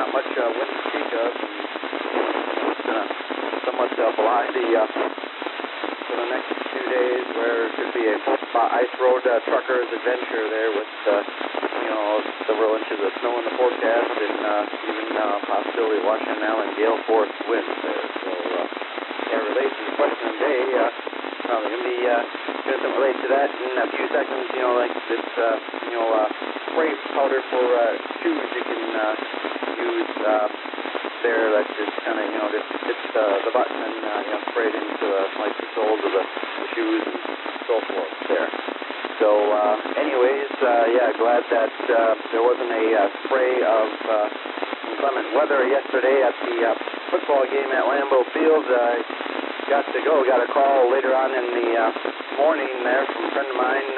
not much wind to speak of. It's going to somewhat blind for the next 2 days, where it could be a ice road trucker's adventure there with, several inches of snow in the forecast and even possibility of Washington Island gale force winds there. So, related to the question of the day, they're going to be doing something related to that in a few seconds. Like this, spray powder for shoes you can use there. That just kind of, just hits the button and spray it into like the soles of the shoes and so forth there. So, anyways, glad that there wasn't a spray of inclement weather yesterday at the football game at Lambeau Field. Got a call later on in the morning there from a friend of mine,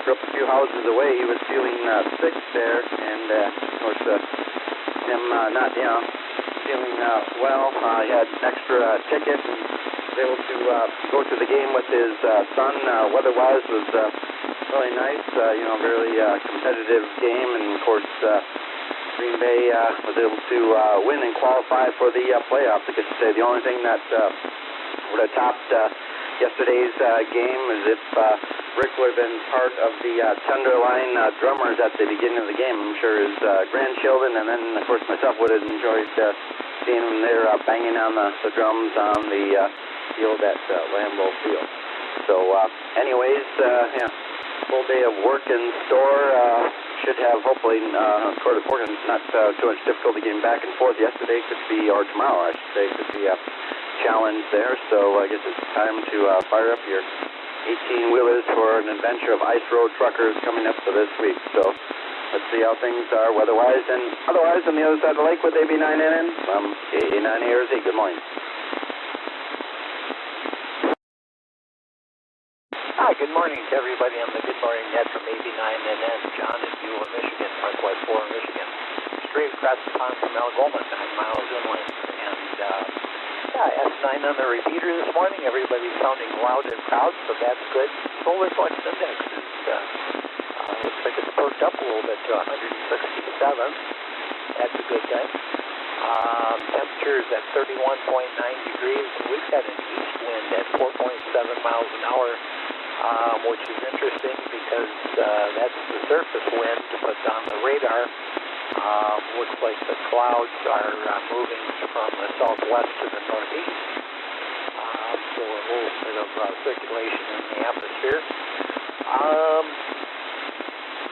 grew up a few houses away. He was feeling sick there, and of course, him not feeling well. He had an extra ticket and was able to go to the game with his son. Weather-wise was really nice, really competitive game, and of course Green Bay was able to win and qualify for the playoffs. I guess you say the only thing that would have topped yesterday's game is if Rick would have been part of the Tenderloin drummers at the beginning of the game. I'm sure his grandchildren and then, of course, myself would have enjoyed seeing him there banging on the drums on the field at Lambeau Field. So, anyways, full day of work in store. Should have hopefully, according to Morgan, not too much difficulty getting back and forth. Yesterday could be, or tomorrow I should say, could be a challenge there. So I guess it's time to fire up your 18-wheelers for an adventure of ice road truckers coming up for this week. So let's see how things are weather-wise and otherwise on the other side of the lake with AB9NN from KA9 ARZ. Good morning. Hi, good morning to everybody on the Good Morning Net from AB9NN, John in Beulah, Michigan, Northwest Florida, Michigan. Straight across the pond from Algoma, 9 miles inland. And S9 on the repeater this morning. Everybody's sounding loud and proud, so that's good. Solar flux index is, looks like it's perked up a little bit to 167. That's a good thing. Temperature is at 31.9 degrees. We've got an east wind at 4.7 miles an hour. Which is interesting because that's the surface wind, but on the radar, looks like the clouds are moving from the southwest to the northeast. So a little bit of circulation in the atmosphere.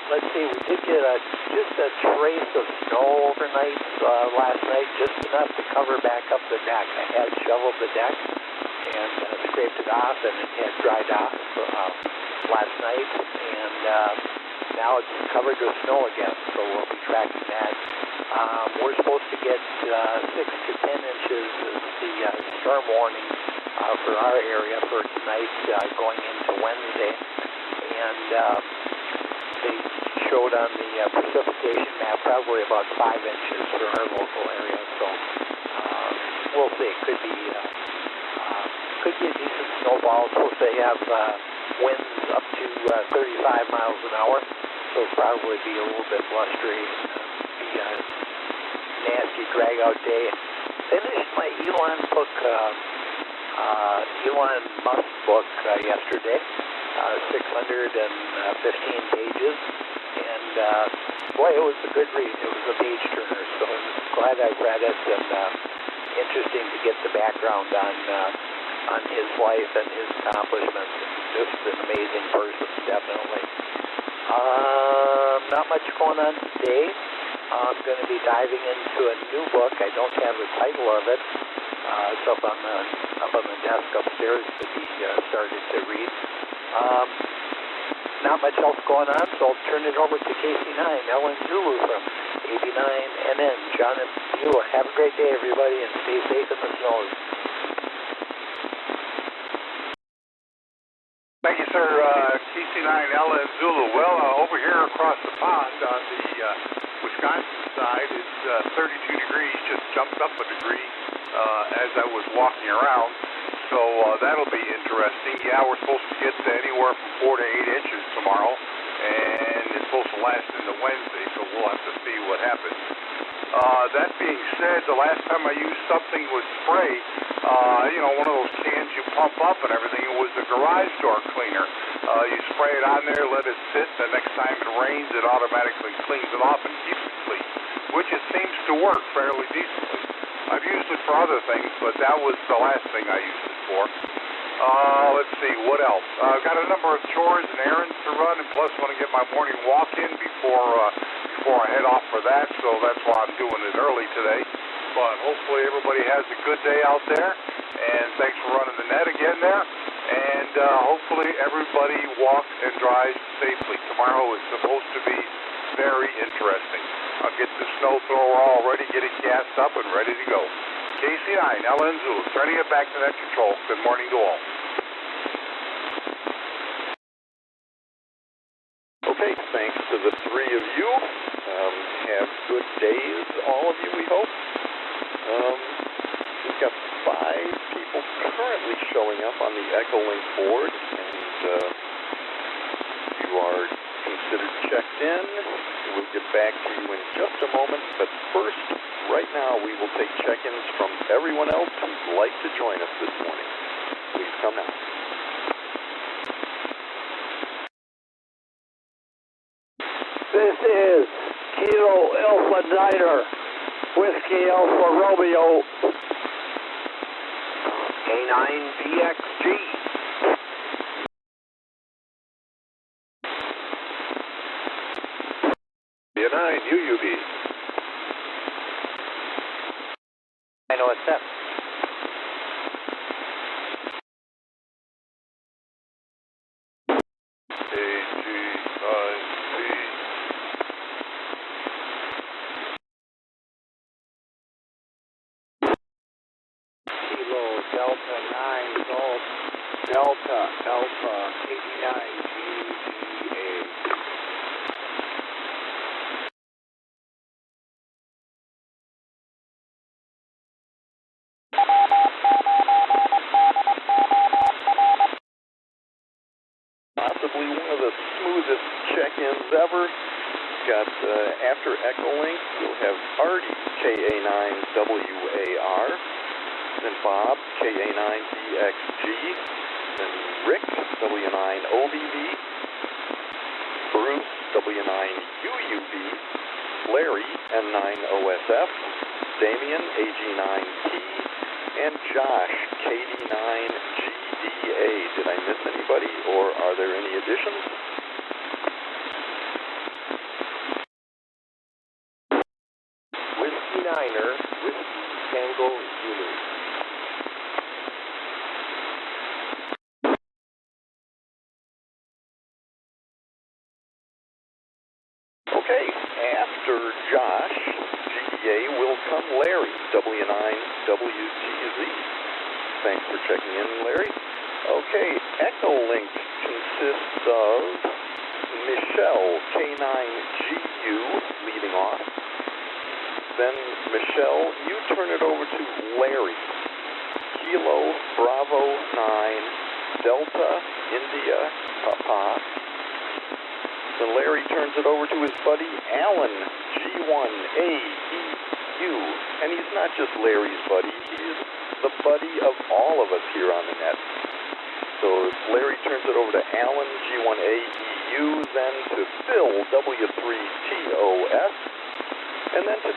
Let's see, we did get just a trace of snow overnight last night, just enough to cover back up the deck. I had shoveled the deck and scraped it off, and it had dried off last night, and now it's covered with snow again, so we'll be tracking that. We're supposed to get 6 to 10 inches of the storm warning for our area for tonight going into Wednesday, and they showed on the precipitation map probably about 5 inches for our local area, so we'll see. Could be a decent snowball. Supposed to have winds up to 35 miles an hour, so it'll probably be a little bit blustery. Be a nasty drag-out day. Finished my Elon Musk book yesterday, 615 pages, and boy, it was a good read. It was a page-turner, so I'm glad I read it, and interesting to get the background on his life and his accomplishments. Just an amazing person, definitely. Not much going on today. I'm going to be diving into a new book. I don't have the title of it. It's up on the desk upstairs to be started to read. Not much else going on, so I'll turn it over to KC9, Ellen Zulu from AB9NN, John and Beulah. Have a great day, everybody, and stay safe in the snows. Thank you, sir. KC9 LN Zulu. Well, over here across the pond on the Wisconsin side, it's 32 degrees, just jumped up a degree as I was walking around. So that'll be interesting. Yeah, we're supposed to get anywhere from 4 to 8 inches tomorrow, and it's supposed to last into Wednesday, so we'll have to see what happens. That being said, the last time I used something with spray, one of those cans you pump up and everything, it was a garage door cleaner. You spray it on there, let it sit, the next time it rains, it automatically cleans it off and keeps it clean, which it seems to work fairly decently. I've used it for other things, but that was the last thing I used it for. Let's see, what else? I've got a number of chores and errands to run, and plus want to get my morning walk in before I head off for that, so that's why I'm doing it early today. But hopefully everybody has a good day out there, and thanks for running the net again there, and hopefully everybody walks and drives safely. Tomorrow is supposed to be very interesting. I'll get the snow thrower all ready, get it gassed up and ready to go. KC9, LN Zulu, turning it back to net control. Good morning to all. Okay, thanks to the three of you. Have good days, all of you, we hope. We've got 5 people currently showing up on the ECHOLINK board, and you are considered checked in. We'll get back to you in just a moment, but first, right now, we will take check-ins from everyone else who'd like to join us this morning. Please come now. This is Kilo Alpha Niner, Whiskey Alpha Romeo, K9BXG. B9 UUB. 9 OSF. Delta 9 Golf Delta Alpha 89 GGA. Possibly one of the smoothest check-ins ever. Got after ECHOLINK, we'll have Artie KA9WAR, then Bob KA9BXG, then Rick W9OBB, Bruce W9UUB, Larry N9OSF, Damien AG9T, and Josh KD9GDA. Did I miss anybody, or are there any additions? Whiskey Niner, Whiskey Tango Zulu. Okay, after Josh, GDA, will come Larry, W9WGZ. Thanks for checking in, Larry. Okay, ECHOLINK consists of Michelle, K9GU, leading off. Then, Michelle, you turn it over to Larry, Kilo Bravo 9, Delta India Papa. Then Larry turns it over to his buddy Alan, G1AEU. And he's not just Larry's buddy, he's the buddy of all of us here on the net. So Larry turns it over to Alan, G1AEU, then to Phil, W3TOS, and then to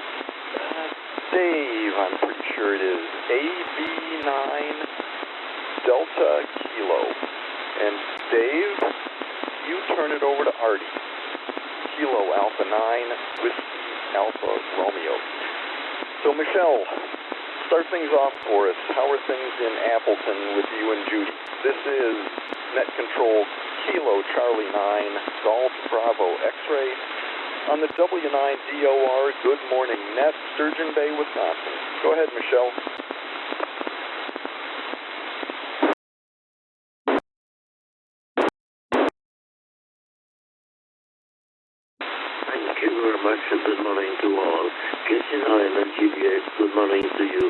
Dave, I'm pretty sure it is, AB9 Delta Kilo. And Dave, you turn it over to Artie, Kilo Alpha 9, Whiskey Alpha Romeo. So Michelle, start things off for us. How are things in Appleton with you and Judy? This is Net Control Kilo Charlie 9, Golf Bravo X-Ray on the W9DOR Good Morning Net, Sturgeon Bay, Wisconsin. Go ahead, Michelle. Thank you very much, and good morning to all. KC9 and GBX, good morning to you,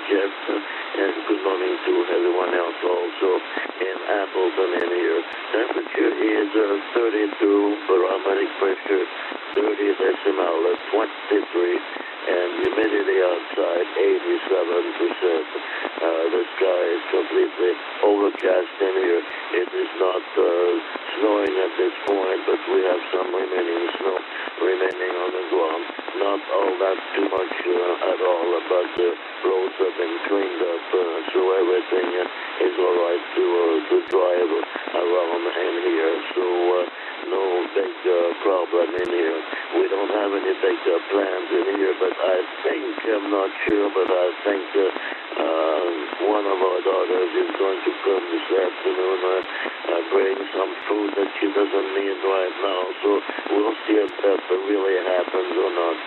Jeff, and good morning to everyone else also in Appleton in here. Temperature is 32, barometric pressure 30 decimal 23, and outside, 87%. The sky is completely overcast in here. It is not snowing at this point, but we have some remaining snow remaining on the ground. Not all that too much at all, but the roads have been cleaned up, so everything is all right to drive around in here. So no big problem in here. We don't have any big plans in here, but I think, I'm not sure, but I think one of our daughters is going to come this afternoon bring some food that she doesn't need right now. So we'll see if that really happens or not.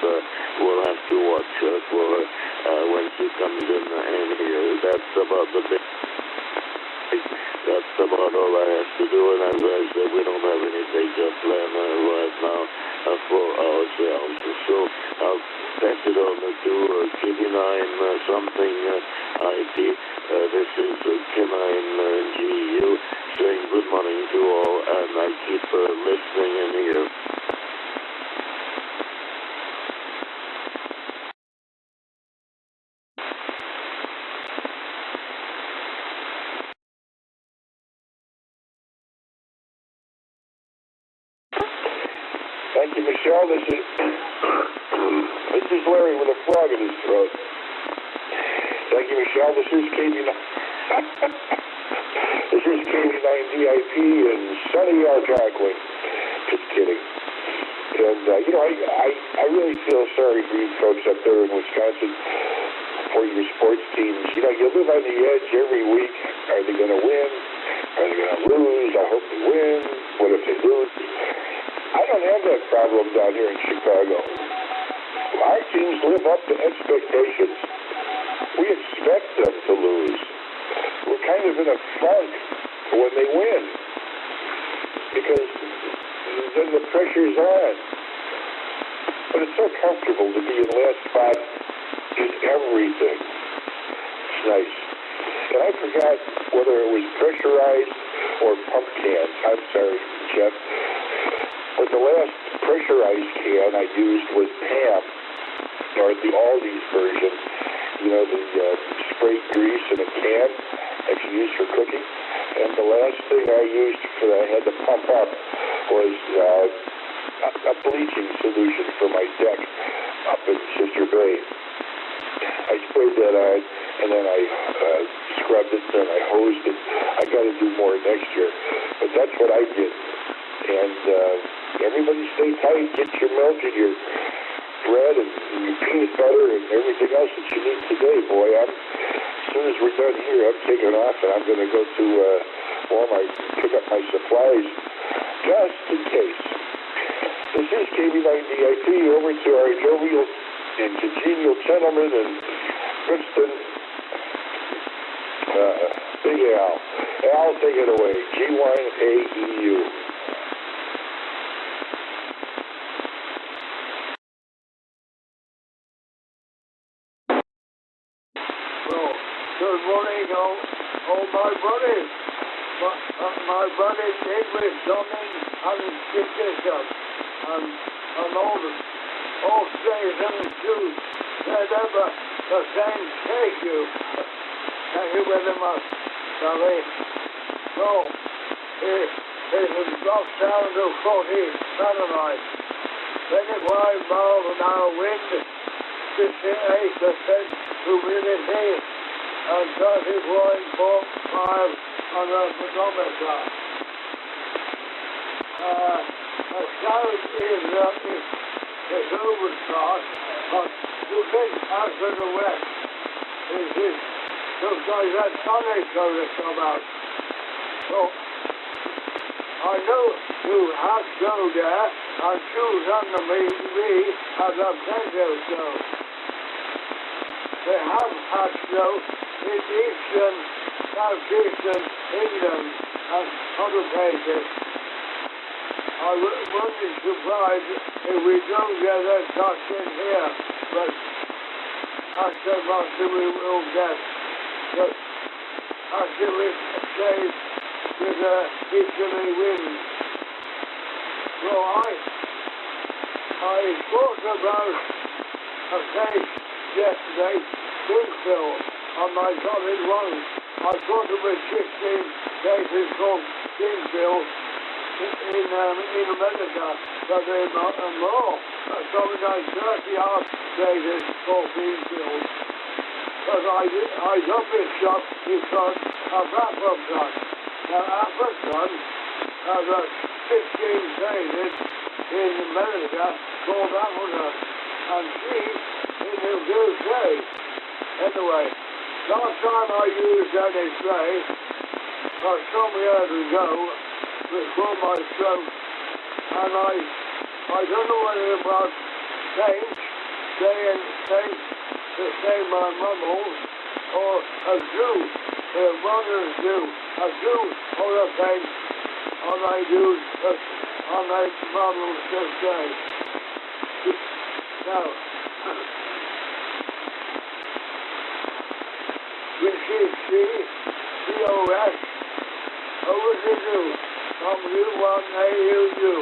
We'll have to watch for her when she comes in here. That's about the big. That's about all I have to do, and as I said, we don't have any big plan right now for ourselves. So I'll pass it on to KB9 something IP. This is K9 GU saying good morning to all, and I keep listening in here. Thank you, Michelle. This is Larry with a frog in his throat. Thank you, Michelle. This is KB9. This is KB9 DIP in sunny Algonquin. Just kidding. And I really feel sorry for you folks up there in Wisconsin for your sports teams. You live on the edge every week. Are they going to win? Are they going to lose? I hope they win. What if they lose? I don't have that problem down here in Chicago. Our teams live up to expectations. We expect them to lose. We're kind of in a funk when they win because then the pressure's on. But it's so comfortable to be in last spot in everything. It's nice. And I forgot whether it was pressurized or pump cans. I'm sorry, Jeff. But the last pressurized can I used was Pam, or the Aldi's version. The sprayed grease in a can that you use for cooking. And the last thing I used I had to pump up was a bleaching solution for my deck up in Sister Bay. I sprayed that on, and then I scrubbed it, and I hosed it. I got to do more next year. But that's what I did. And everybody stay tight. Get your milk and your bread and your peanut butter and everything else that you need today, boy. As soon as we're done here, I'm taking off, and I'm going to go to Walmart and pick up my supplies just in case. This is KB9DIP. Over to our jovial and congenial gentleman in Princeton, Big Al. Al, take it away. G1AEU. Good morning, all my brothers. My brother's name is Dominic and his bishop. And all saints and the Jews that ever the same take you. Thank you very much, Sally. So, it drops down to 40 Fahrenheit. 25 miles an hour wind, 58% humidity, and 34.5 on the thermometer. The south is overcast, but you think after the west looks like that sun is going to come out. So, I know you have snow there, and shoes under me as I've said you so. They have had snow in eastern, southeastern England and other places. I wouldn't be surprised if we don't get that touch in here, but that's so much that we will get. But after we stay with the easterly wind. So I thought about a case yesterday, Kingsville, on my solid run. I thought it was 16 cases from Kingsville in America, but they're not more. Something like 30-odd cases from Kingsville. Because I got this shot because of Appleton. Now, Appleton has 16 cases in America called Appleton, and she's in the UK. Anyway, last time I used any spray, some years ago, before my stroke, and I don't know whether it was paint, to save my mumbles, or a zoo, one of the zoo, a zoo or a paint, and I used on my mumbles this day. Now, receive COS over to you from U1AUU.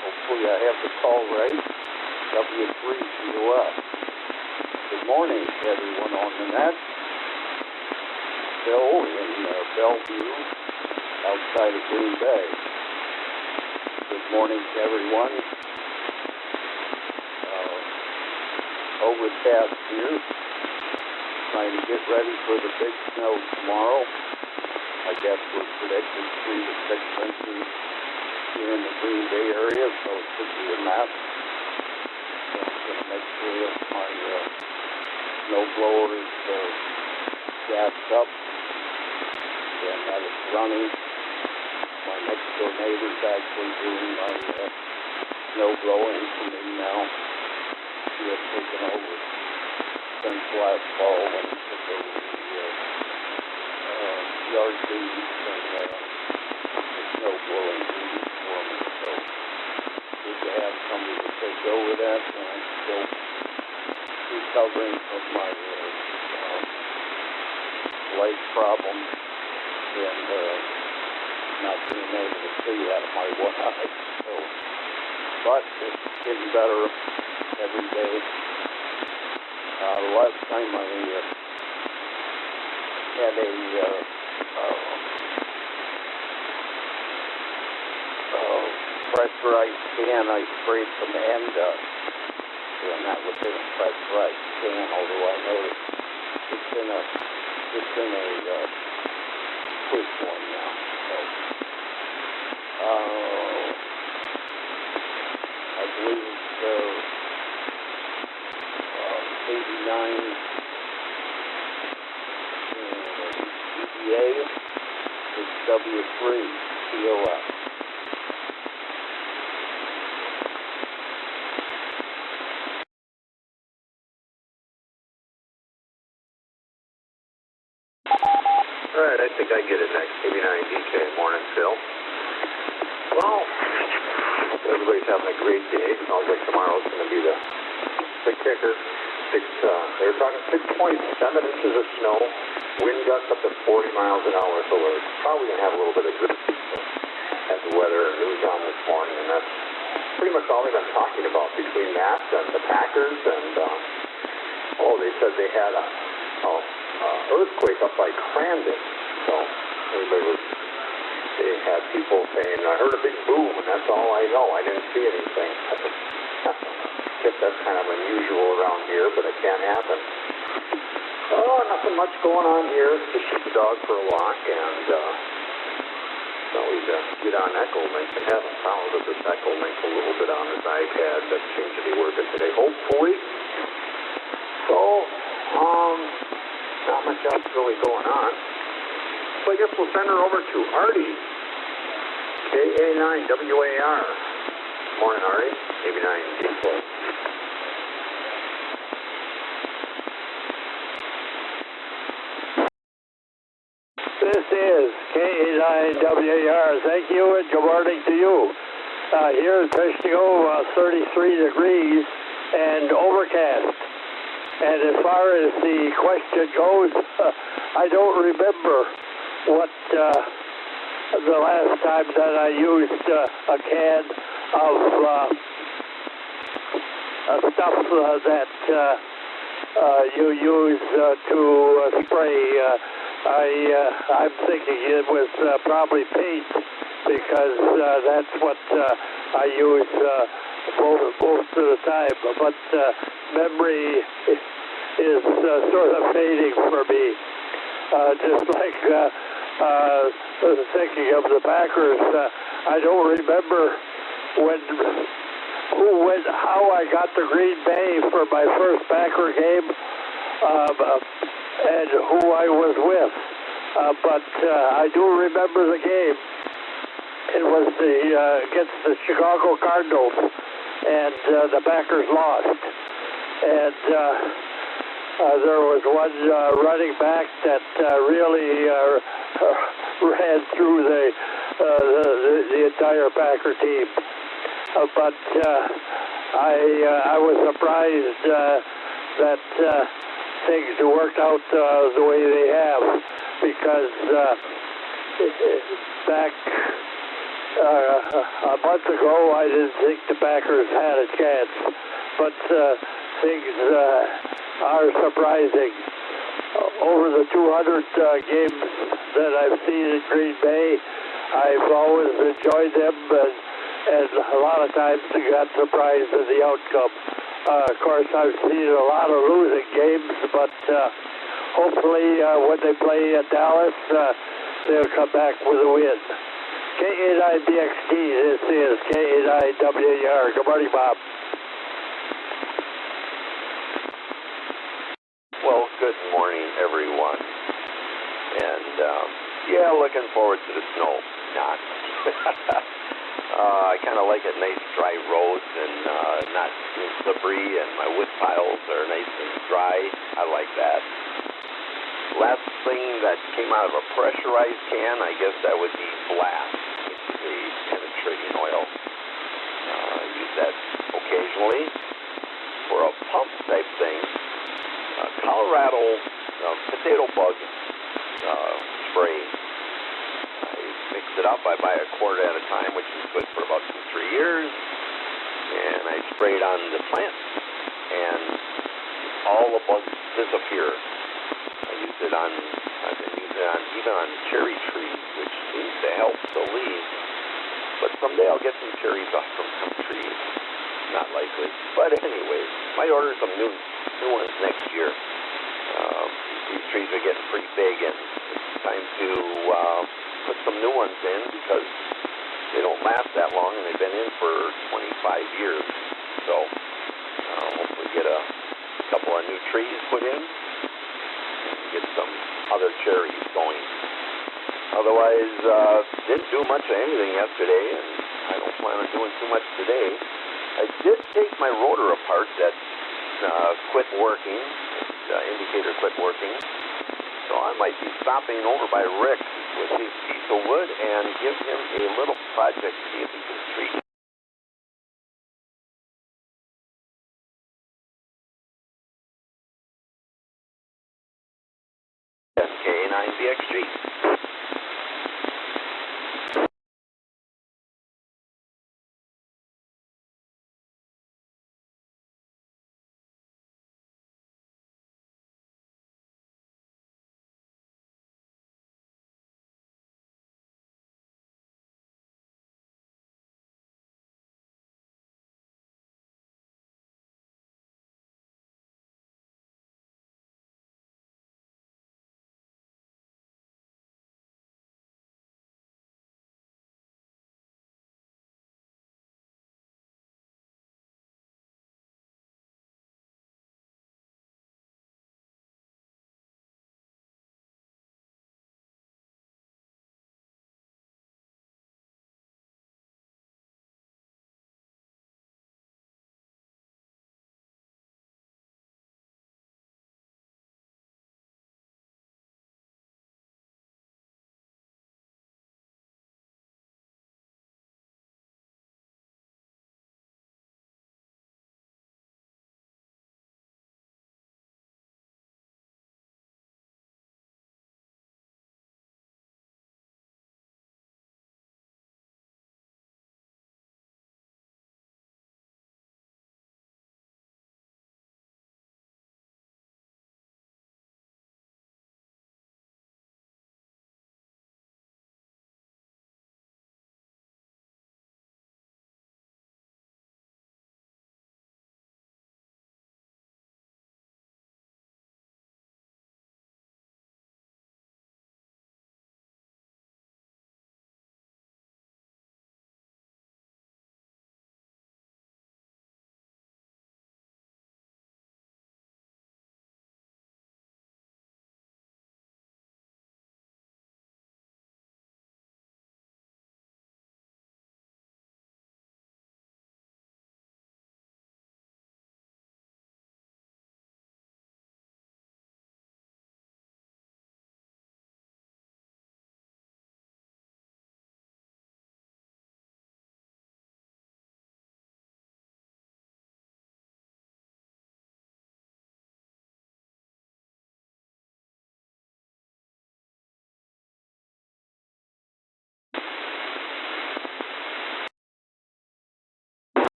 Hopefully I have the call right. W3COS. Good morning, everyone on the net. Bill in Bellevue, outside of Green Bay. Good morning to everyone. Overcast here. Trying to get ready for the big snow tomorrow. I guess we're predicting 3 to 6 inches here in the Green Bay area, so it should be a mess. So I'm going to make sure that my snow blower is gassed up and that it's running. My next door neighbor's actually doing my snow blowing for me now. She has taken over since last fall when he took over the yard duties and the snow blowing duties for me. So good to have somebody to take over that, and I'm still recovering from my leg problem and not being able to see out of my one eye. So, but it's getting better every day. Last time I had a pressurized can, I sprayed some hand dust. And that was in a pressurized can, although I noticed it's in a quick one now. So, I believe it's 89 EPA. It's W3COS. All right, I think I get it next. 89DK. Morning, Phil. Well, everybody's having a great day. Sounds like tomorrow's going to be the kicker. They were talking 6.7 inches of snow, wind gusts up to 40 miles an hour, so we're probably going to have a little bit of good as the weather news on this morning, and that's pretty much all they've been talking about between that and the Packers, and they said they had a earthquake up by Crandon, so they had people saying, I heard a big boom, and that's all I know, I didn't see anything. I guess that's kind of unusual around here, but it can happen. Oh, nothing much going on here. Just shoot the dog for a walk, and we'd get on ECHOLINK and haven't found this ECHOLINK a little bit on this iPad that seems to be working today, hopefully. So, not much else really going on. So I guess we'll send her over to Artie, KA9WAR. Morning, Artie. 89DK. This is KA9WAR. Thank you and good morning to you. Here in Fishkill, 33 degrees and overcast. And as far as the question goes, I don't remember what the last time that I used a can of stuff that you use to spray. I'm thinking it was probably paint, because that's what I use most of the time. But memory is sort of fading for me. Just like thinking of the Packers, I don't remember how I got to Green Bay for my first Packer game, and who I was with. But I do remember the game. It was against the Chicago Cardinals, and the Packers lost. And there was one running back that really ran through the entire Packer team. But I was surprised that things worked out the way they have, because back a month ago I didn't think the Packers had a chance. But things are surprising. Over the 200 games that I've seen in Green Bay, I've always enjoyed them, and a lot of times I got surprised at the outcome. Of course, I've seen a lot of losing games, but hopefully when they play at Dallas, they'll come back with a win. K89BXT, this is K89WAR. Good morning, Bob. Well, good morning, everyone. And, yeah, looking forward to the snow. Not. I kind of like it nice, dry roads and not too slippery, and my wood piles are nice and dry. I like that. Last thing that came out of a pressurized can, I guess that would be Blast, which is a penetrating oil. I use that occasionally for a pump type thing. Colorado potato bug spray. I mix it up. I buy a quart at a time, which is good for about 2-3 years. And I spray it on the plants, and all the bugs disappear. I've been using it on even on cherry trees, which seems to help the leaves. But someday I'll get some cherries off from some trees. Not likely. But anyway, might order some new ones next year. These trees are getting pretty big, and it's time to put some new ones in, because they don't last that long, and they've been in for 25 years. So hopefully get a couple of new trees put in, and get some other cherries going. Otherwise, didn't do much of anything yesterday, and I don't plan on doing too much today. I did take my rotor apart that quit working. Indicator quit working. So I might be stopping over by Rick with his piece of wood and give him a little project, see if he can treat it. K9BXG.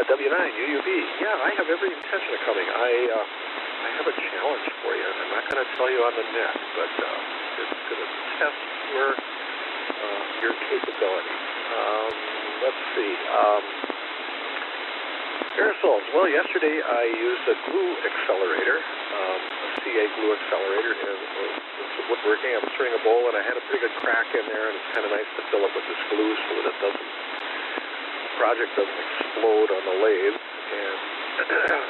W9, UUB. Yeah, I have every intention of coming. I have a challenge for you. I'm not going to tell you on the net, but it's going to test your capability. Let's see. Aerosols. Well, yesterday I used a glue accelerator, a CA glue accelerator, and it's woodworking. I was turning a bowl, and I had a pretty good crack in there, and it's kind of nice to fill it with this glue so that the project doesn't explode on the lathe. And it's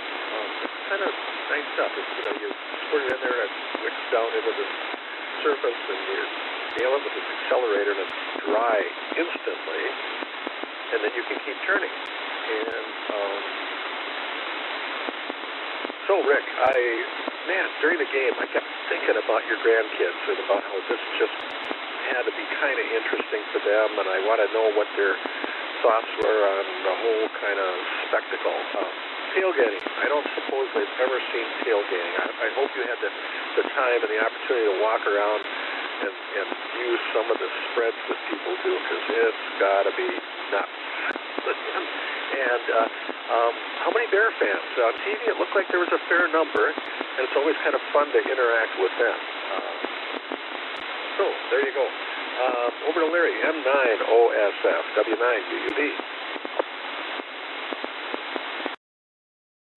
kind of nice stuff. You squirt it in there, and it wicks down into the surface, and you nail it with this accelerator, and it's dry instantly, and then you can keep turning. And so, Rick, during the game, I kept thinking about your grandkids and about how this just had to be kind of interesting for them, and I want to know what their thoughts were on the whole kind of spectacle. Tailgating. I don't suppose they've ever seen tailgating. I hope you had the time and the opportunity to walk around and view some of the spreads that people do, because it's got to be nuts. And how many Bear fans? On TV, it looked like there was a fair number, and it's always kind of fun to interact with them. So, there you go. Over to Larry, M9OSF, W9UUB.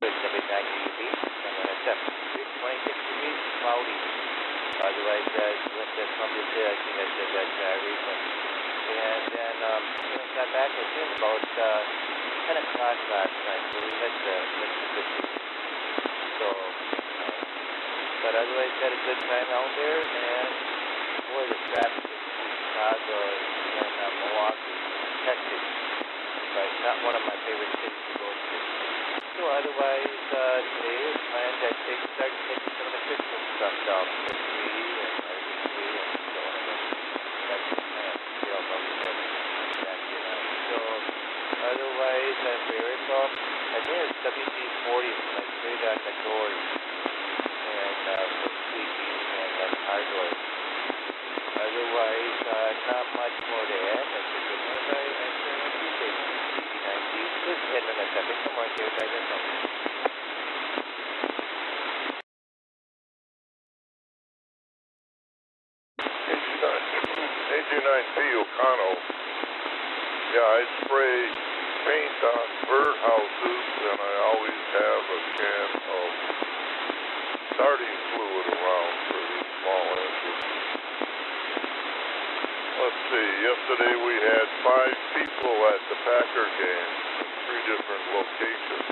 W9UUB, M9OSF. 26 degrees, cloudy. Otherwise, from this day, I think I said that recently. And then, got back, I think, about 10 o'clock last night, so we missed the picture. So, but otherwise, had a good time out there, and boy, the traffic in Chicago and Milwaukee, hectic. But not one of my favorite cities to go to. So otherwise, today is planned to start taking some of the Christmas stuff down to the tree and every tree and so on. That's the plan. So otherwise, Aerosol, I think it's WD-40 like straight on the doors and for sleeping and car doors. Otherwise, not much more to add. That's a good one. I certainly appreciate it. Just 10 minutes. I think some more here. I don't know. AJ9P O'Connell. Yeah, I spray paint on birdhouses, and I always have a can of starting fluid around for these small engines. Let's see, yesterday we had 5 people at the Packer game in 3 different locations.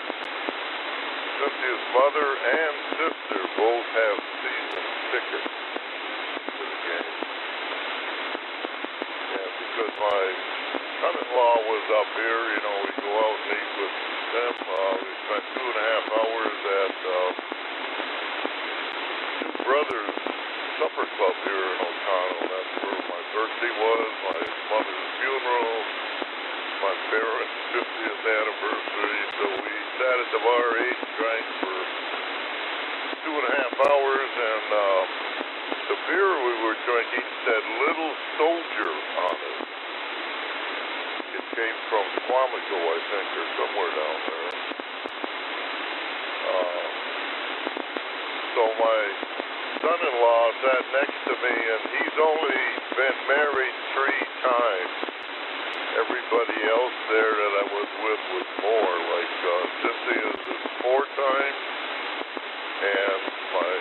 Cynthia's mother and sister both have season tickets to the game. And because my son-in-law was up here, we go out and eat with them. We spent 2.5 hours at Two Brothers Supper Club here in O'Connell. That's where my birthday was, my mother's funeral, my parents' 50th anniversary. So we sat at the bar, ate, and drank for 2.5 hours, and the beer we were drinking said Little Soldier on it. It came from Quantico, I think, or somewhere down there. So my son-in-law sat next to me, and he's only been married 3 times. Everybody else there that I was with was more, like Cynthia's is 4 times, and my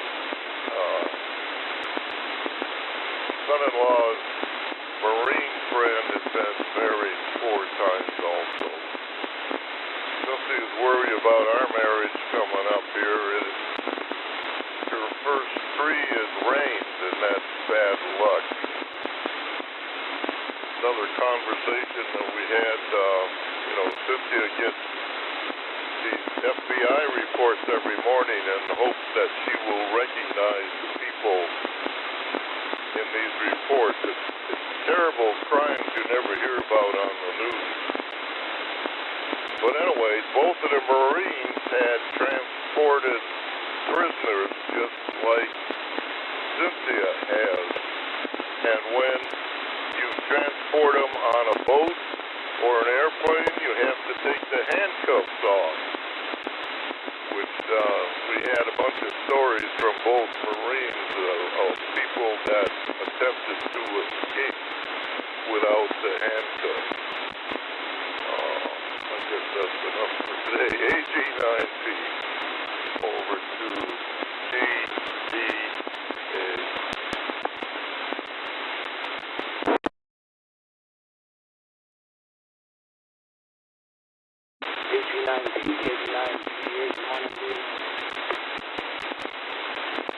son-in-law's Marine friend has been married 4 times also. Cynthia's worried about our marriage coming up here. Her first 3 is rains, and that's bad luck. Another conversation that we had, Cynthia gets these FBI reports every morning in the hopes that she will recognize the people in these reports. It's terrible crimes you never hear about on the news. But anyway, both of the Marines had transported prisoners just like Cynthia has. And when you transport them on a boat or an airplane, you have to take the handcuffs that attempted to escape without the handcuffs. I guess that's enough for today. AG9P over to GDA.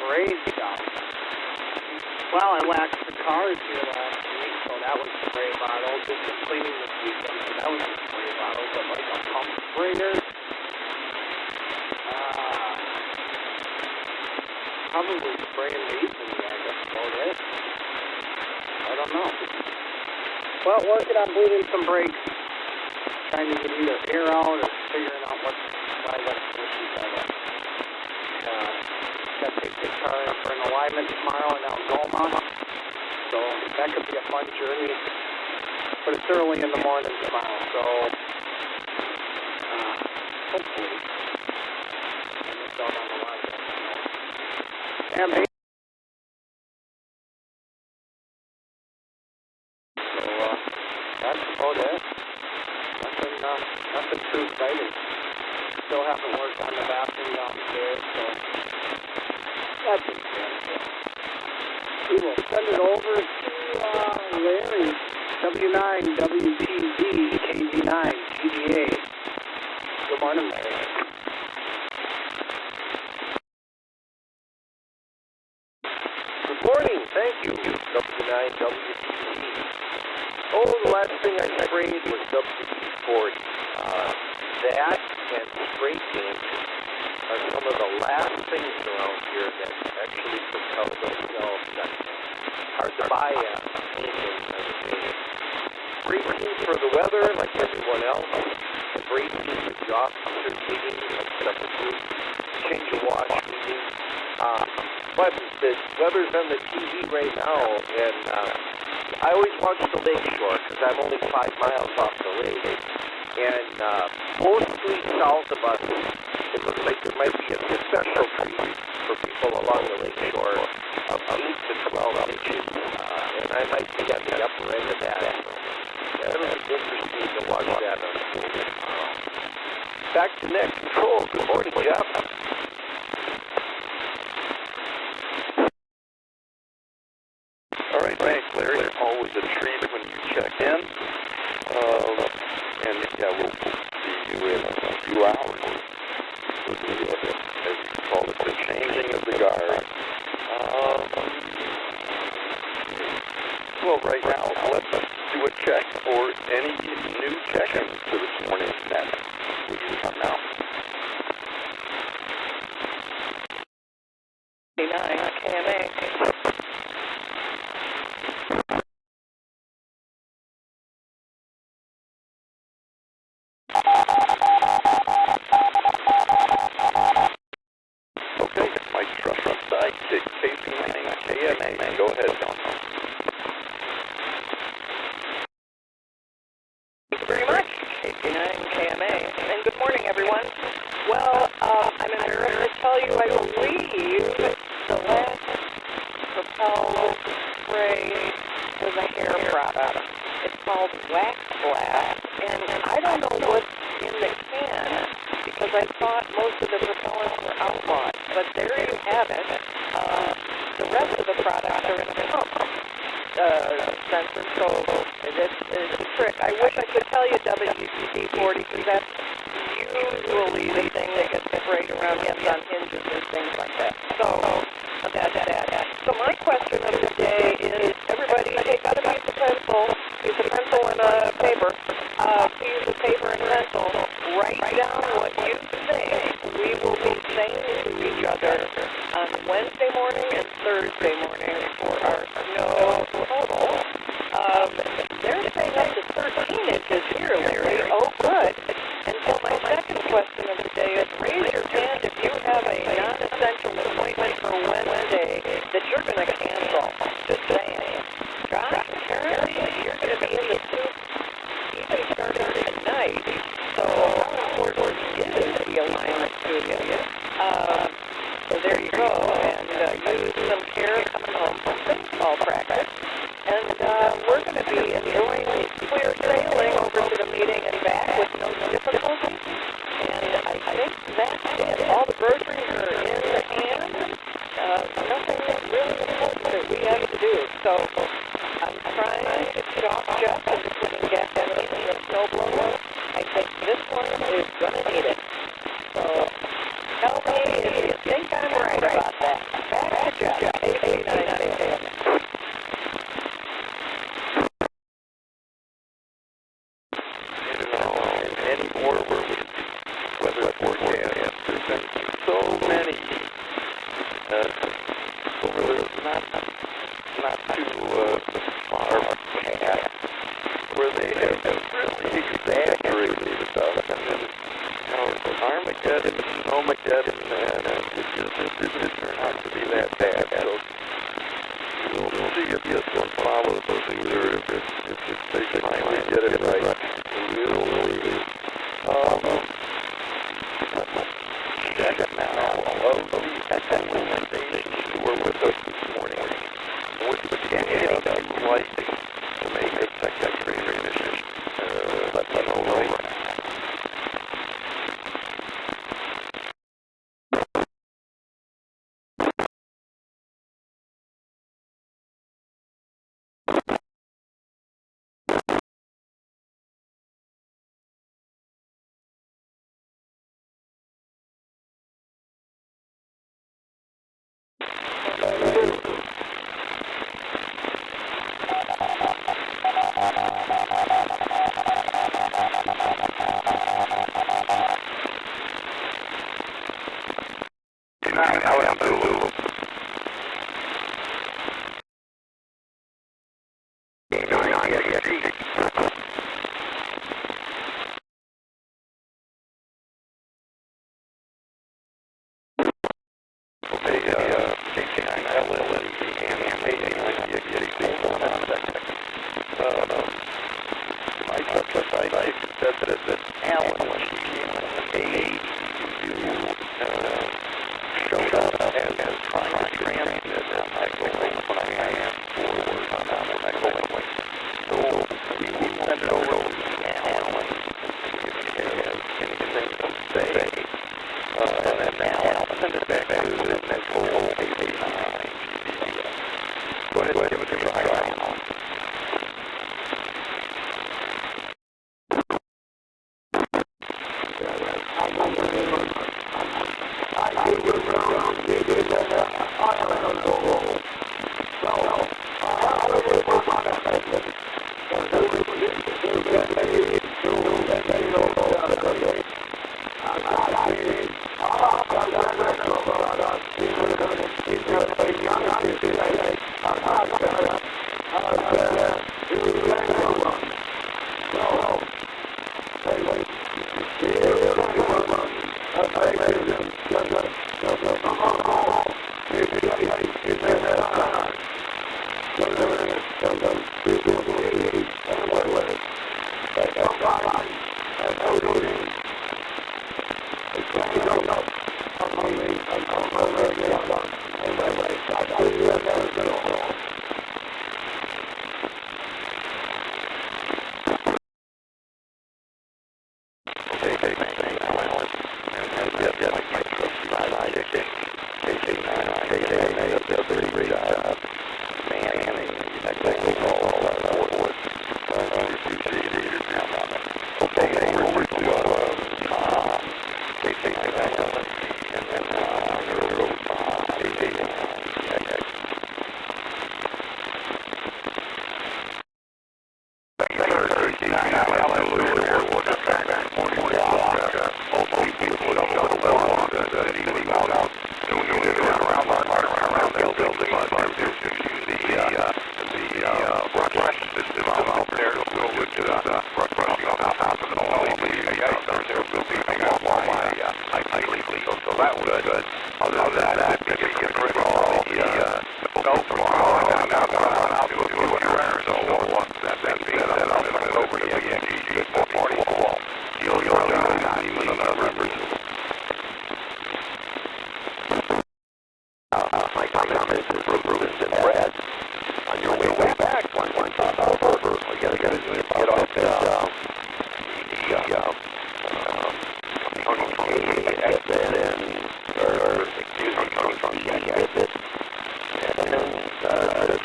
Crazy dog. Well, I waxed the cars here last week, so that was a spray bottle. Did some cleaning this weekend, so that was a spray bottle. But like a pump sprayer, probably spraying masonry, I guess, about it. I don't know. Well, working on bleeding some brakes. Trying to get either air out or figuring out what's why that's issues I got. Got to take the car in for an alignment tomorrow in Algoma. So that could be a fun journey. But it's early in the morning tomorrow, so hopefully I missed out on a lot of that. And maybe. So that's about it. Nothing too exciting. Still haven't worked on the bathroom downstairs, so that's it. We will send it over to Larry, W9WTZ KG9 GDA. Good morning, Larry. Good morning, thank you, W9WTZ. Oh, the last thing I sprayed was WD-40. That and spray paint are some of the last things around here that actually propel themselves. Hard to buy anything. Spray paint for the weather, like everyone else. Spray paint for the officer meeting, like the group. Change of wash meeting. But the weather's on the TV right now, and I always watch the lake shore because I'm only 5 miles off the lake. And mostly south of us, it looks like there might be a special treat for people along the lake shore of 8 to 12 inches. And I might be at the upper end of that. It'll be interesting to watch that unfold tomorrow. Back to net control. Good morning, Jeff. All right, thanks, Larry. Always a treat when you check in. And yeah, we'll see you in a few hours. We'll do as you call it, the changing of the guard. Well, right now, let's do a check for any new check-ins to this morning's net. We can come now. 9 KMA. Okay, my trust sidekick, Casey Manning, KMA. Go ahead, John. Thank you very much, KC9 KMA. And good morning, everyone. Well, I'm in error to tell you I believe the last Propel spray was a hair product. It's called Wax Blast, and I don't know what's in the can because I thought most of the propellants were outlawed. But there you have it. The rest of the products are in a pump sensor, so it's a trick. I wish I could tell you WD-40 because that's usually the thing that gets sprayed around on hinges and things like that. So my question of the day is, everybody take out a piece of pencil and a paper. Use a paper and pencil. Write down what you think we will be saying to each other on Wednesday morning and Thursday morning for our snow total. They're saying up to 13 inches here, Larry. Oh, good. And so my second question of the day is, raise your hand if you have a non-essential appointment for Wednesday that you're going to cancel. Just saying. Gosh, apparently you're going to be in the soup even starting tonight. So we're getting the alignment to you. So there you go. And use some care coming home from things. practice. And we're going to be enjoying clear sailing over to the meeting and back with no difficulty. And I think that's it. All the groceries are in hand. Nothing really important that we have to do. So I'm trying to get off Jeff and putting gasoline in the snowblower. I think this one is going to need it. So tell me if you think I'm right about that. Back to Jeff. 889. Anymore where we weather forecast, there's been so many over the not too far past where they have really exaggerated stuff, and then Armageddon, Snowmageddon, and it didn't turn out to be that bad. So we'll see if this one follows those things, or if they finally get it right. Check it now. Excellent stations who were with us this morning. Would anyone like to make a second mission? Let me know right now.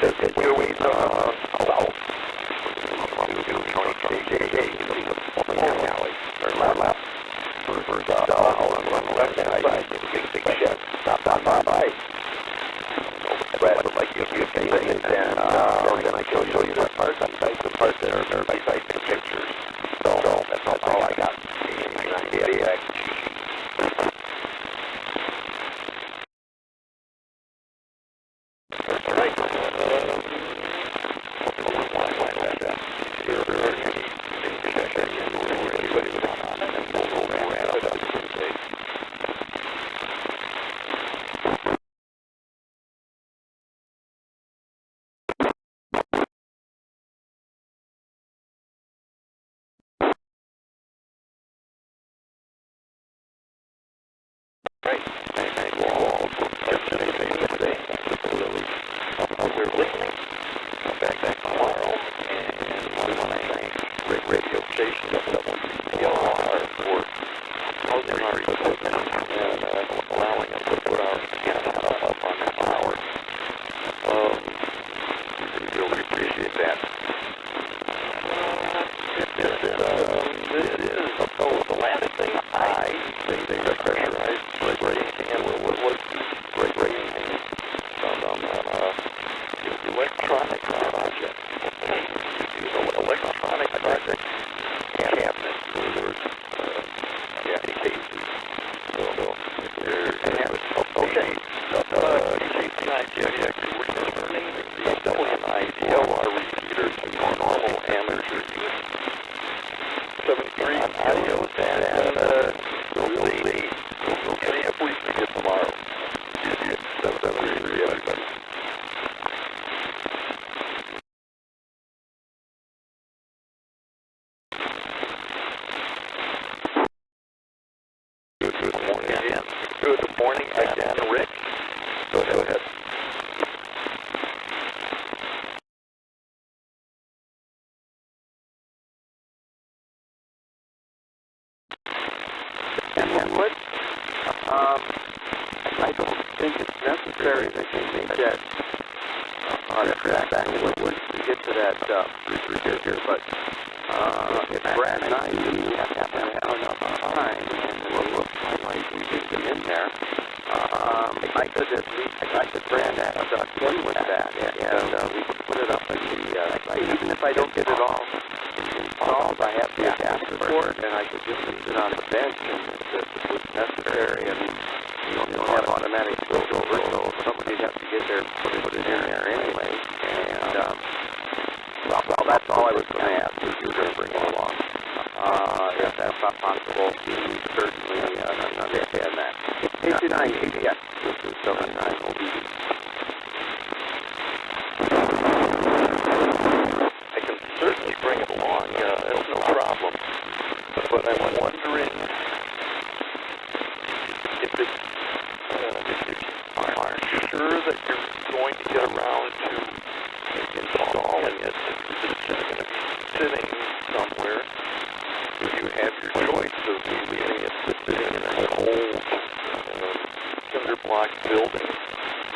just ways south. Alley, turn left. First on the left-hand side, you can see a big shed. Stop by. Brad would like you to see a few things, and then I can show you the parts that are beside the pictures. So that's all I got. Yeah. Good morning again, Rick. Go ahead. And what? I don't think it's necessary that you make that back to get to that here, but if Brad and I have enough time, and we'll look like we get them in there, I could at least, I could brand that in with that, and we could put it up in the, even if I don't get it all installed, I have the adapter for it, and I could just leave it on the bench, and if it's necessary, I mean, you don't have automatic switchover, so somebody'd have to get there and put it in there anyway, and, well, that's all I was going to ask, if you were going to bring it along. If that's not possible, certainly understand that. 89, yes, this is 79 OB. I can certainly bring it along, that's no problem. But I'm wondering if you aren't sure that you're going to get around to installing it. It's just going to be sitting somewhere. You have your choice of leaving it sitting in an old cinder block building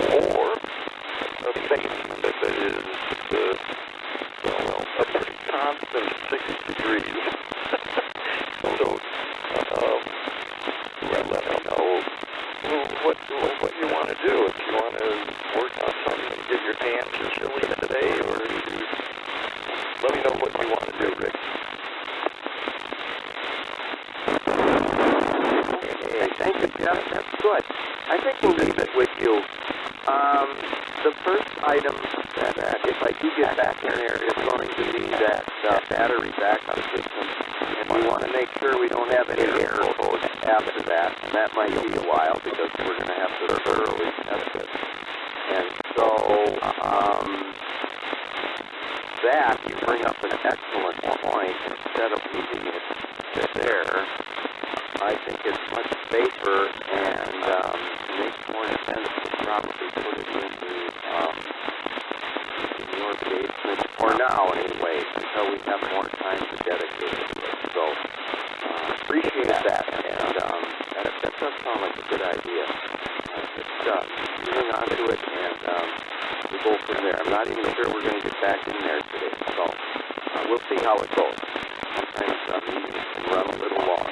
or a basement that is a pretty constant 6 degrees. So let me know what you want to do. If you want to work on something and get your hands just chilly today, or let me know what you want to do, Rick. Thank you, Jeff. That's good. I think we'll leave it with you. The first item that if I do get back in there is going to be that battery backup system. And we want to make sure we don't have any error code after that. And that might be a while because we're going to have to thoroughly test it. And so that you bring up an excellent point. Instead of leaving it there, I think it's much safer and makes more sense to probably put it in your basement, for now anyway, until we have more time to dedicate it to it. So, appreciate that, and that does sound like a good idea. Just hang on to it, and we go from there. there. I'm not even sure we're going to get back in there today. So we'll see how it goes. Sometimes meetings can run a little long.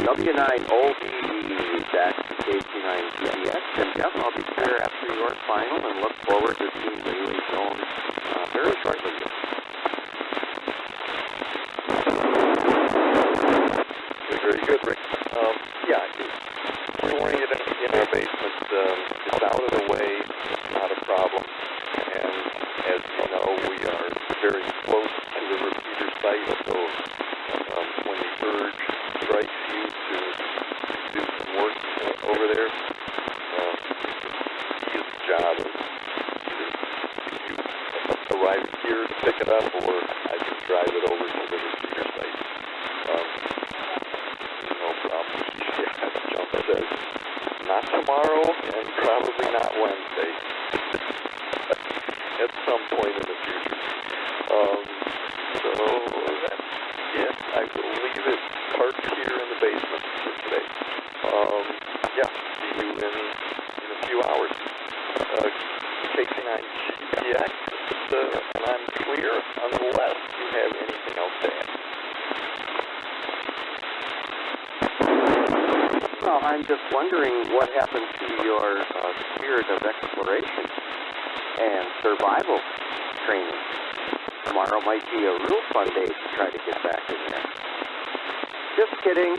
W9OBE back to KC9GBX. And Jeff, I'll be here after your final and look forward to seeing the new zone very shortly. Very good, Rick. Yeah, storing it in our basement. It's out of the way. It's not a problem. And as you know, we are very close to the repeater site. So when the urge strikes you to do some work over there, it's the job of either you arrive here to pick it up, or I can drive it over to the repeater site. No problem. Yeah, John says, not tomorrow and probably not Wednesday. At some point in the future. So that's it. I will leave it parked here in the basement for today. Yeah, see you in a few hours. KC9GBX, and I'm clear unless you have anything else to add. Well, I'm just wondering what happened to your spirit of exploration and survival training. Tomorrow might be a real fun day to try to get back in there. Just kidding.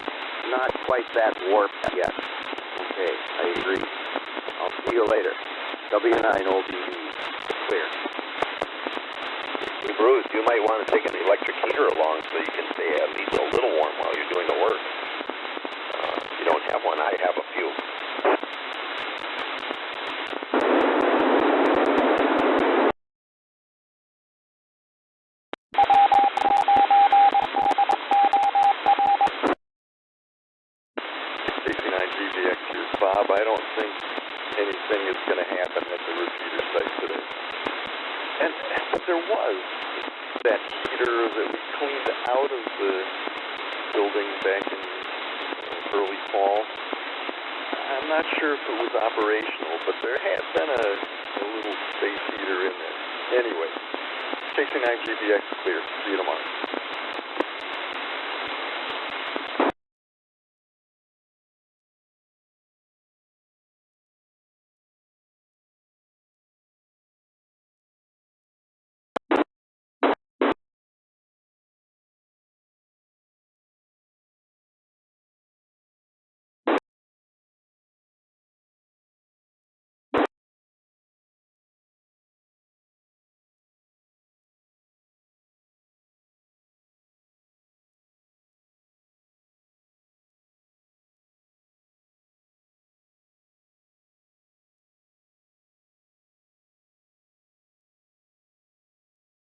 Not quite that warped yet. Okay, I agree. I'll see you later. W9OBE. Clear. Hey, Bruce, you might want to take an electric heater along so you can stay at least a little warm while you're doing the work. If you don't have one, I have a few. KC9GBX, here's Bob. I don't think anything is going to happen at the repeater site today. But there was that heater that we cleaned out of the building back in early fall. I'm not sure if it was operational, but there had been a little space heater in there. Anyway, KC9GBX clear. See you tomorrow.